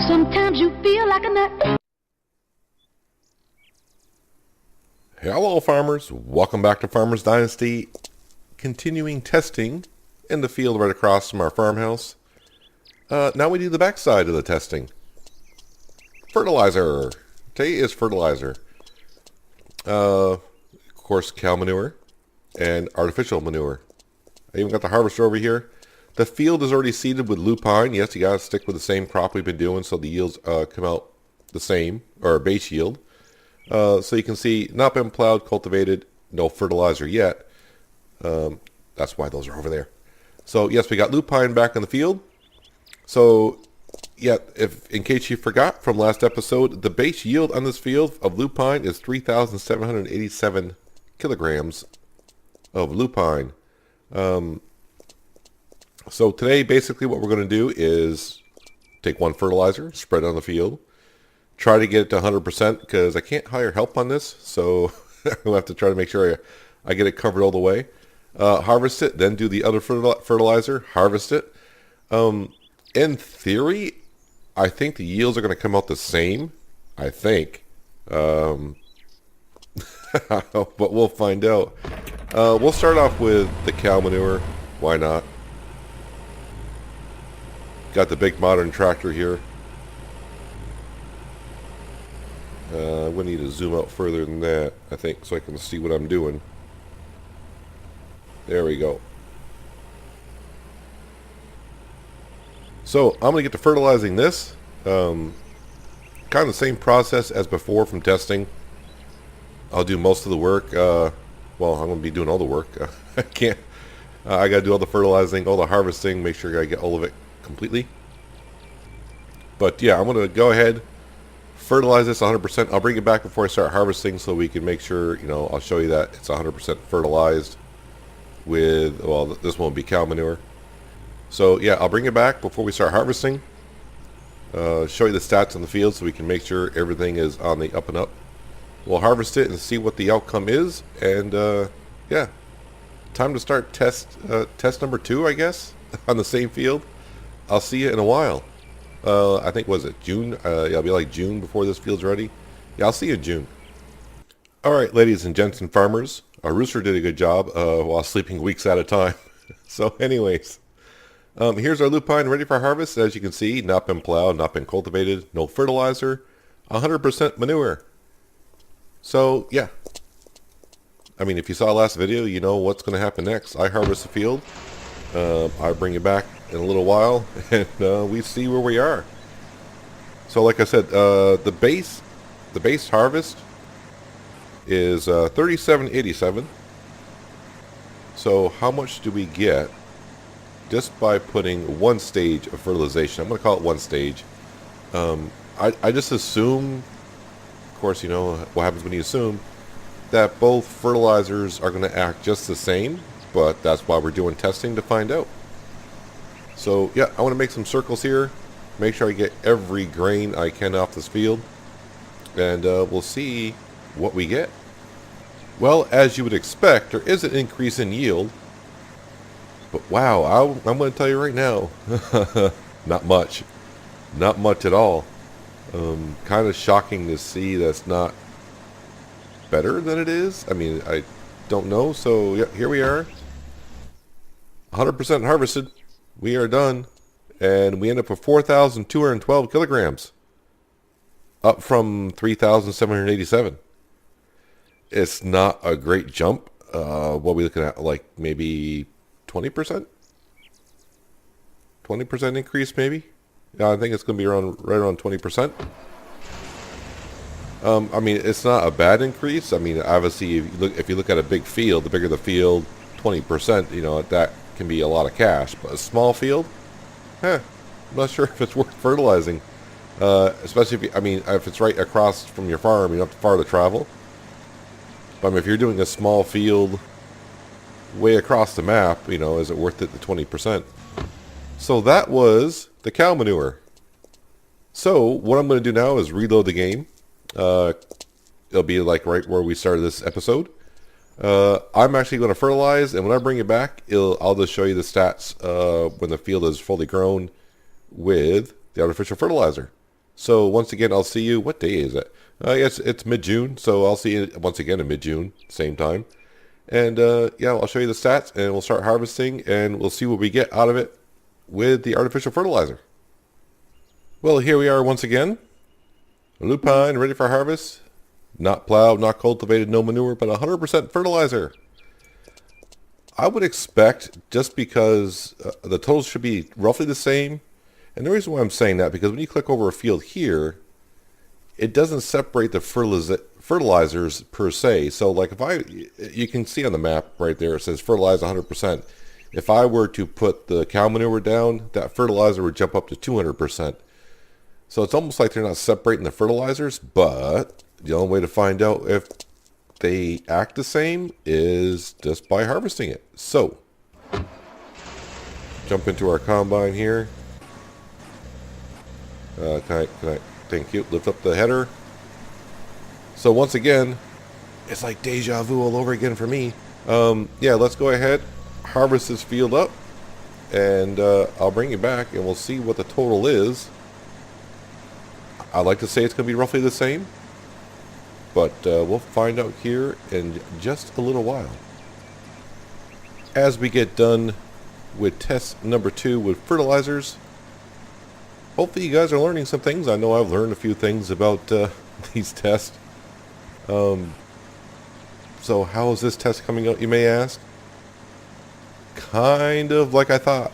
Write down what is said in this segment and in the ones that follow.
Sometimes you feel like a nut. Hello farmers, welcome back to Farmers Dynasty. Continuing testing in the field right across from our farmhouse. Now we do the backside of the testing. Fertilizer. Today is fertilizer. Of course, cow manure and artificial manure. I even got the harvester over here. The field is already seeded with lupine. Yes, you gotta stick with the same crop we've been doing so the yields come out the same, or base yield. So you can see, not been plowed, cultivated, no fertilizer yet. That's why those are over there. So yes, we got lupine back in the field. So yeah, if in case you forgot from last episode, the base yield on this field of lupine is 3,787 kilograms of lupine. So today, basically what we're going to do is take one fertilizer, spread it on the field, try to get it to 100% because I can't hire help on this, so we'll have to try to make sure I get it covered all the way. Harvest it, then do the other fertilizer, harvest it. In theory, I think the yields are going to come out the same, I think. But we'll find out. We'll start off with the cow manure. Why not? Got the big modern tractor here. We need to zoom out further than that, I think, so I can see what I'm doing. There we go. So I'm going to get to fertilizing this. Kind of the same process as before from testing. I'll do most of the work. Well, I'm going to be doing all the work. I can't. I got to do all the fertilizing, all the harvesting, make sure I get all of it completely. But yeah, I'm going to go ahead, fertilize this 100%. I'll bring it back before I start harvesting so we can make sure, I'll show you that it's 100% fertilized with, well, this won't be cow manure. So yeah, I'll bring it back before we start harvesting. Show you the stats in the field so we can make sure everything is on the up and up. We'll harvest it and see what the outcome is. And yeah, time to start test number 2, I guess, on the same field. I'll see you in a while. I think, was it June? Yeah, it'll be like June before this field's ready. Yeah, I'll see you in June. Alright, ladies and gents and farmers. Our rooster did a good job while sleeping weeks at a time. So anyways, here's our lupine ready for harvest. As you can see, not been plowed, not been cultivated, no fertilizer, 100% manure. So yeah, I mean, if you saw last video, you know what's going to happen next. I harvest the field. I bring it back in a little while, and we see where we are. So like I said, the base harvest is 37.87. So how much do we get just by putting one stage of fertilization? I'm going to call it one stage. I just assume, of course, you know what happens when you assume, that both fertilizers are going to act just the same, but that's why we're doing testing to find out. So yeah, I want to make some circles here, make sure I get every grain I can off this field, and we'll see what we get. Well, as you would expect, there is an increase in yield, but wow, I'm going to tell you right now, not much at all. Kind of shocking to see that's not better than it is. I mean, I don't know. So yeah, here we are, 100% harvested. We are done, and we end up with 4,212 kilograms, up from 3,787. It's not a great jump. What are we looking at? Like maybe 20%? 20% increase, maybe? Yeah, I think it's going to be right around 20%. I mean, it's not a bad increase. I mean, obviously, if you look at a big field, the bigger the field, 20%, that can be a lot of cash. But a small field, I'm not sure if it's worth fertilizing. Especially if it's right across from your farm, you don't have far to travel. But I mean, if you're doing a small field way across the map, is it worth it, the 20%? So that was the cow manure. So what I'm going to do now is reload the game. It'll be like right where we started this episode. I'm actually going to fertilize, and when I bring it back, I'll just show you the stats when the field is fully grown with the artificial fertilizer. So once again, I'll see you. What day is it? Yes, it's mid-June, so I'll see you once again in mid-June, same time. And yeah, I'll show you the stats, and we'll start harvesting, and we'll see what we get out of it with the artificial fertilizer. Well, here we are once again. Lupine ready for harvest. Not plowed, not cultivated, no manure, but 100% fertilizer. I would expect, just because the totals should be roughly the same. And the reason why I'm saying that, because when you click over a field here, it doesn't separate the fertilizers per se. So like you can see on the map right there, it says fertilize 100%. If I were to put the cow manure down, that fertilizer would jump up to 200%. So it's almost like they're not separating the fertilizers, but the only way to find out if they act the same is just by harvesting it. So, jump into our combine here. Can I, thank you, lift up the header. So once again, it's like deja vu all over again for me. Yeah, let's go ahead, harvest this field up, and I'll bring you back and we'll see what the total is. I like to say it's going to be roughly the same, but we'll find out here in just a little while. As we get done with test number 2 with fertilizers, hopefully you guys are learning some things. I know I've learned a few things about these tests. So how is this test coming out, you may ask? Kind of like I thought.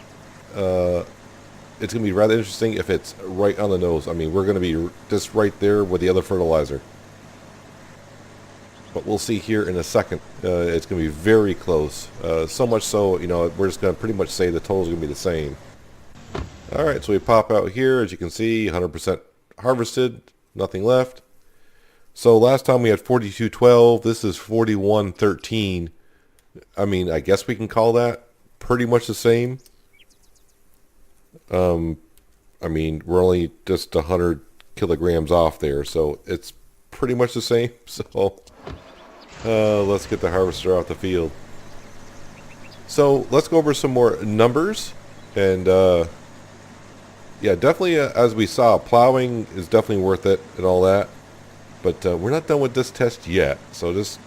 It's going to be rather interesting if it's right on the nose. I mean, we're going to be just right there with the other fertilizer. But we'll see here in a second. It's going to be very close. So much so, you know, we're just going to pretty much say the total's going to be the same. Alright, so we pop out here. As you can see, 100% harvested. Nothing left. So last time we had 4212. This is 4113. I mean, I guess we can call that pretty much the same. I mean, we're only just 100 kilograms off there, so it's pretty much the same. So let's get the harvester out the field. So let's go over some more numbers. And yeah, definitely, as we saw, plowing is definitely worth it and all that. But we're not done with this test yet, so just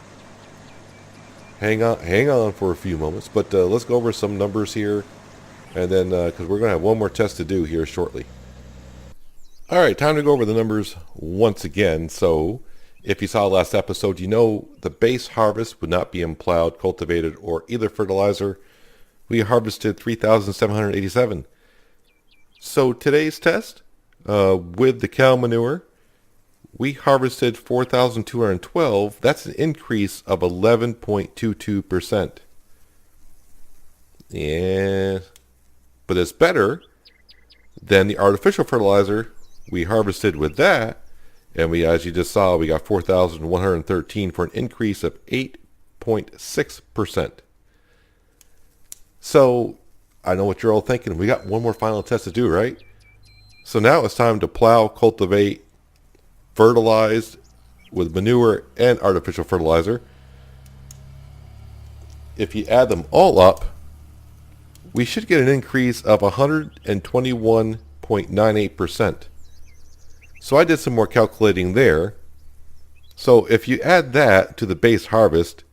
hang on for a few moments. But let's go over some numbers here. And then, because we're going to have one more test to do here shortly. Alright, time to go over the numbers once again. So, if you saw last episode, you know the base harvest would not be in plowed, cultivated, or either fertilizer. We harvested 3,787. So, today's test, with the cow manure, we harvested 4,212. That's an increase of 11.22%. Yeah. But it's better than the artificial fertilizer. We harvested with that, and we, as you just saw, we got 4,113 for an increase of 8.6%. So, I know what you're all thinking. We got one more final test to do, right? So now it's time to plow, cultivate, fertilize with manure and artificial fertilizer. If you add them all up, we should get an increase of 121.98%. So I did some more calculating there. So if you add that to the base harvest,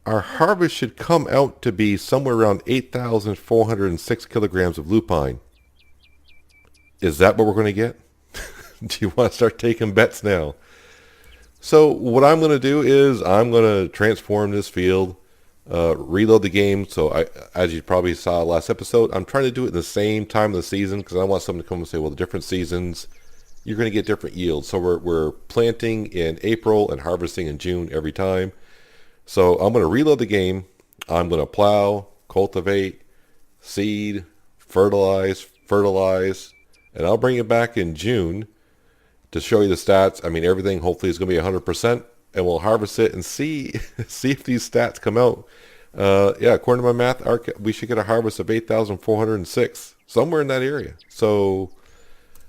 our harvest should come out to be somewhere around 8,406 kilograms of lupine. Is that what we're going to get? Do you want to start taking bets now? So what I'm going to do is I'm going to transform this field, reload the game. So as you probably saw last episode, I'm trying to do it in the same time of the season because I want someone to come and say, well, the different seasons, you're going to get different yields. So we're planting in April and harvesting in June every time. So I'm going to reload the game. I'm going to plow, cultivate, seed, fertilize, and I'll bring it back in June to show you the stats. I mean, everything hopefully is going to be 100%, and we'll harvest it and see if these stats come out. Yeah, according to my math, we should get a harvest of 8,406, somewhere in that area. So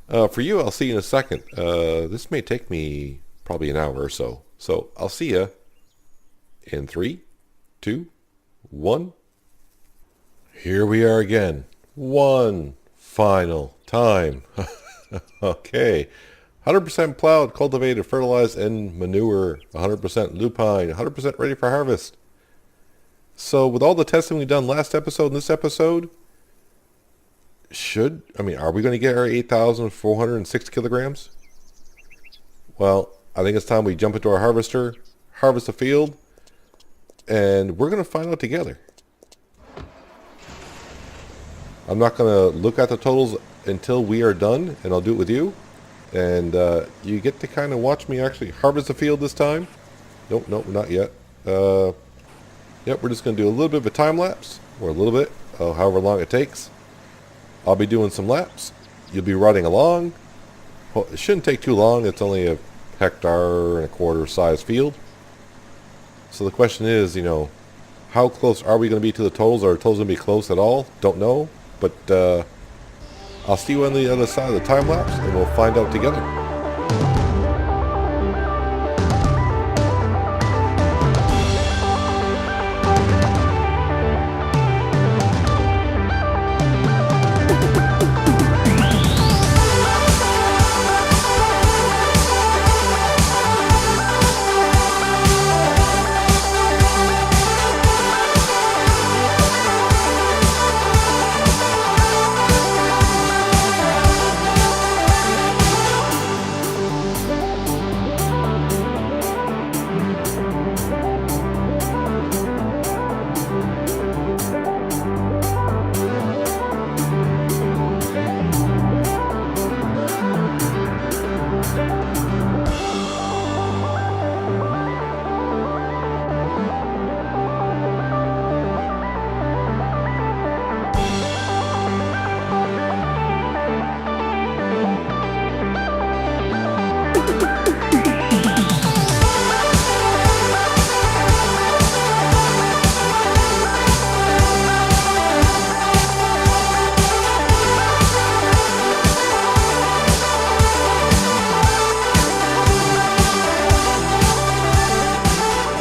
for you, I'll see you in a second. This may take me probably an hour or so. So I'll see you in 3, 2, 1. Here we are again. One final time. Okay. 100% plowed, cultivated, fertilized, and manure. 100% lupine. 100% ready for harvest. So with all the testing we've done last episode and this episode, are we going to get our 8,406 kilograms? Well, I think it's time we jump into our harvester, harvest the field, and we're going to find out together. I'm not going to look at the totals until we are done, and I'll do it with you. And you get to kind of watch me actually harvest the field this time. Nope, not yet. Yep, we're just going to do a little bit of a time lapse, or a little bit, however long it takes. I'll be doing some laps. You'll be riding along. Well, it shouldn't take too long. It's only a hectare and a quarter size field. So the question is, how close are we going to be to the totals? Are the totals going to be close at all? Don't know. But I'll see you on the other side of the time lapse, and we'll find out together.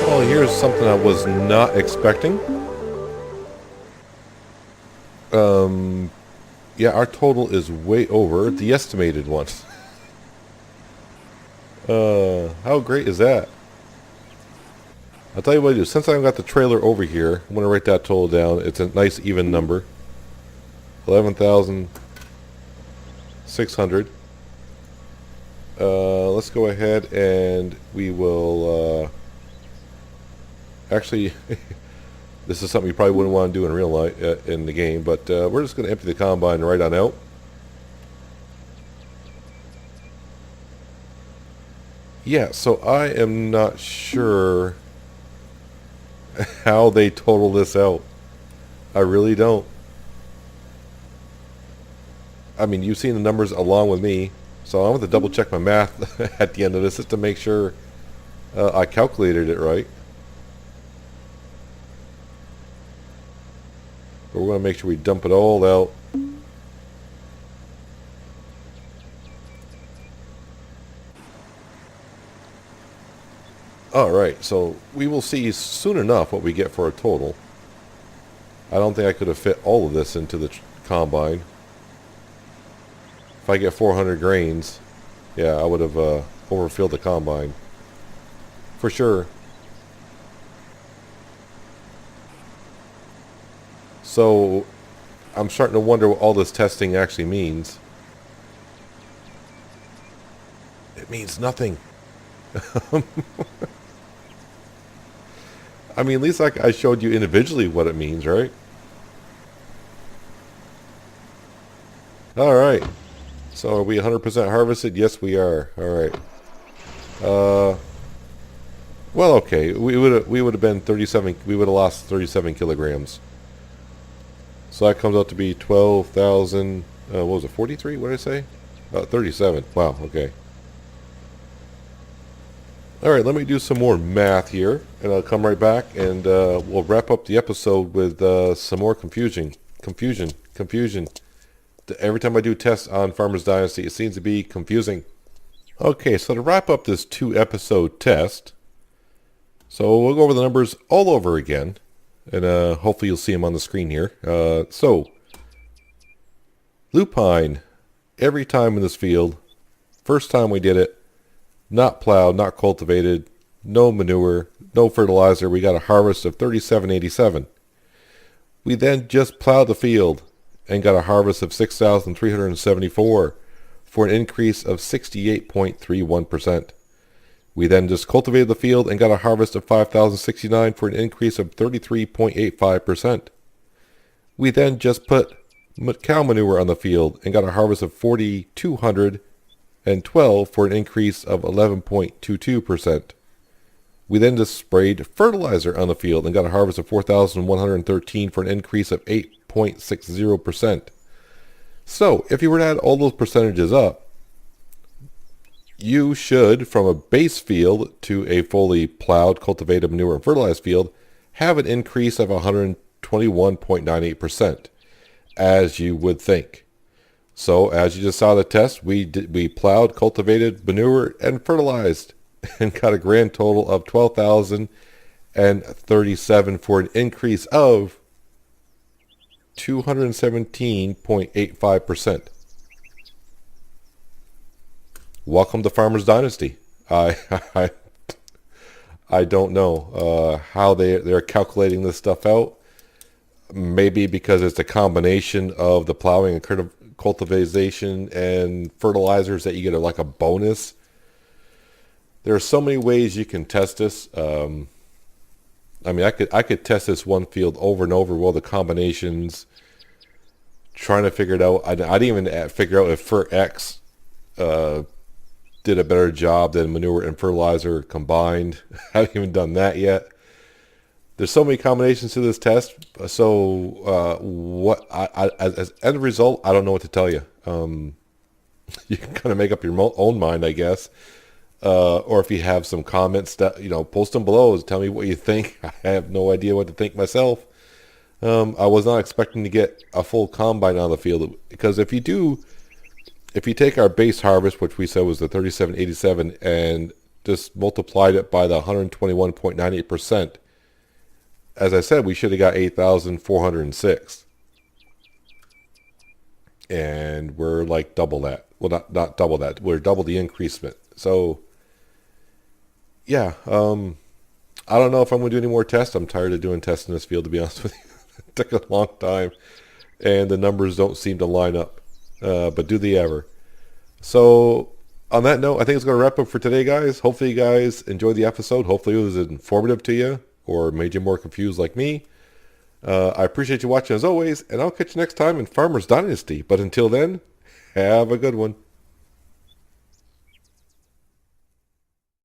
Well, here's something I was not expecting. Yeah, our total is way over the estimated one. How great is that? I'll tell you what I do. Since I've got the trailer over here, I'm going to write that total down. It's a nice even number. 11,600. Let's go ahead and we will... Actually, this is something you probably wouldn't want to do in real life in the game, but we're just going to empty the combine right on out. Yeah, so I am not sure how they total this out. I really don't. I mean, you've seen the numbers along with me, so I'm going to double check my math at the end of this just to make sure I calculated it right. But we're going to make sure we dump it all out. Alright, so we will see soon enough what we get for a total. I don't think I could have fit all of this into the combine. If I get 400 grains, yeah, I would have overfilled the combine. For sure. So, I'm starting to wonder what all this testing actually means. It means nothing. I mean, at least I showed you individually what it means, right? Alright. So, are we 100% harvested? Yes, we are. Alright. Well, okay. We would have been 37... We would have lost 37 kilograms. So that comes out to be 12,000, what was it, 43? What did I say? 37. Wow, okay. Alright, let me do some more math here, and I'll come right back, and we'll wrap up the episode with some more confusion. Every time I do tests on Farmers Dynasty, it seems to be confusing. Okay, so to wrap up this 2-episode test, so we'll go over the numbers all over again. And hopefully you'll see them on the screen here. So, lupine, every time in this field. First time we did it, not plowed, not cultivated, no manure, no fertilizer. We got a harvest of 3787. We then just plowed the field and got a harvest of 6,374 for an increase of 68.31%. We then just cultivated the field and got a harvest of 5,069 for an increase of 33.85%. We then just put cow manure on the field and got a harvest of 4,212 for an increase of 11.22%. We then just sprayed fertilizer on the field and got a harvest of 4,113 for an increase of 8.60%. So, if you were to add all those percentages up, you should, from a base field to a fully plowed, cultivated, manure, and fertilized field, have an increase of 121.98%, as you would think. So, as you just saw the test, we plowed, cultivated, manure, and fertilized, and got a grand total of 12,037 for an increase of 217.85%. Welcome to Farmer's Dynasty. I don't know how they're calculating this stuff out. Maybe because it's a combination of the plowing and cultivation and fertilizers that you get like a bonus. There are so many ways you can test this. I mean, I could test this one field over and over. Well, the combinations, trying to figure it out. I didn't even figure out if FertX did a better job than manure and fertilizer combined. I haven't even done that yet. There's so many combinations to this test. So as end result, I don't know what to tell you. You can kind of make up your own mind, I guess. Or if you have some comments, that post them below. Tell me what you think. I have no idea what to think myself. I was not expecting to get a full combine on the field, because if you take our base harvest, which we said was the 3787, and just multiplied it by the 121.98%, as I said, we should have got 8,406. And we're like double that. Well, not double that. We're double the increasement. So, yeah, I don't know if I'm going to do any more tests. I'm tired of doing tests in this field, to be honest with you. It took a long time, and the numbers don't seem to line up. But do they ever? So, on that note, I think it's going to wrap up for today, guys. Hopefully you guys enjoyed the episode. Hopefully it was informative to you, or made you more confused like me. I appreciate you watching as always, and I'll catch you next time in Farmer's Dynasty. But until then, have a good one.